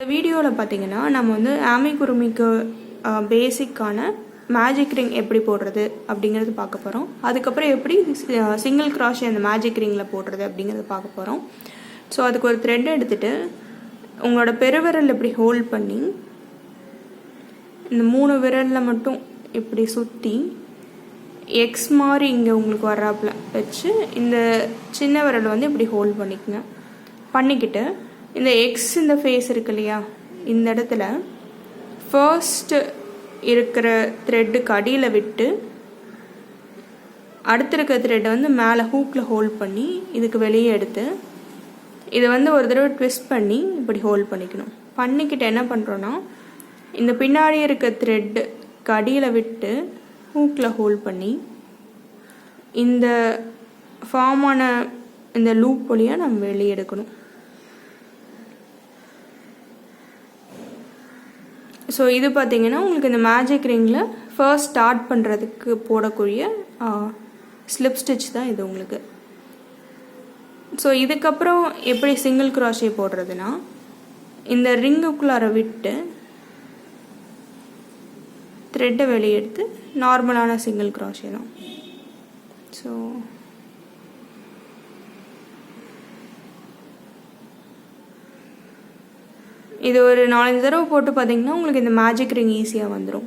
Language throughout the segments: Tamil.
இந்த வீடியோவில் பார்த்தீங்கன்னா நம்ம வந்து ஆமிகுருமிக்கு பேசிக்கான மேஜிக் ரிங் எப்படி போடுறது அப்படிங்கிறது பார்க்க போகிறோம். அதுக்கப்புறம் எப்படி சிங்கிள் கிராஷ் அந்த மேஜிக் ரிங்கில் போடுறது அப்படிங்கிறது பார்க்க போகிறோம். ஸோ அதுக்கு ஒரு த்ரெட் எடுத்துகிட்டு உங்களோட பெருவிரல் இப்படி ஹோல்ட் பண்ணி இந்த 3 விரலில் மட்டும் இப்படி சுற்றி எக்ஸ் மாதிரி இங்கே உங்களுக்கு வர்றாப்புல வச்சு இந்த சின்ன விரல் வந்து இப்படி ஹோல்ட் பண்ணிக்கோங்க. பண்ணிக்கிட்டு இந்த எக்ஸ் இந்த ஃபேஸ் இருக்கு இல்லையா, இந்த இடத்துல ஃபர்ஸ்ட் இருக்கிற த்ரெட்டுக்கு அடியில் விட்டு அடுத்து இருக்கிற த்ரெட்டை வந்து மேலே ஹூக்கில் ஹோல்ட் பண்ணி இதுக்கு வெளியே எடுத்து இதை வந்து ஒரு தடவை ட்விஸ்ட் பண்ணி இப்படி ஹோல்ட் பண்ணிக்கணும். பண்ணிக்கிட்டு என்ன பண்ணுறோன்னா இந்த பின்னாடி இருக்க த்ரெட்டுக்கு அடியில் விட்டு ஹூக்கில் ஹோல்ட் பண்ணி இந்த ஃபார்மான இந்த லூப் வழியாக நம்ம வெளியே எடுக்கணும். ஸோ இது பார்த்திங்கன்னா உங்களுக்கு இந்த மேஜிக் ரிங்கில் ஃபர்ஸ்ட் ஸ்டார்ட் பண்ணுறதுக்கு போடக்கூடிய ஸ்லிப் ஸ்டிச் தான் இது உங்களுக்கு. ஸோ இதுக்கப்புறம் எப்படி சிங்கிள் கிராஷே போடுறதுனா இந்த ரிங்குக்குள்ளார விட்டு த்ரெட்டை வெளியே எடுத்து நார்மலான சிங்கிள் கிராஷே தான். ஸோ இது ஒரு 4-5 தடவை போட்டு பார்த்தீங்கன்னா உங்களுக்கு இந்த மேஜிக் ரிங் ஈஸியாக வந்துடும்.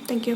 தேங்க்யூ.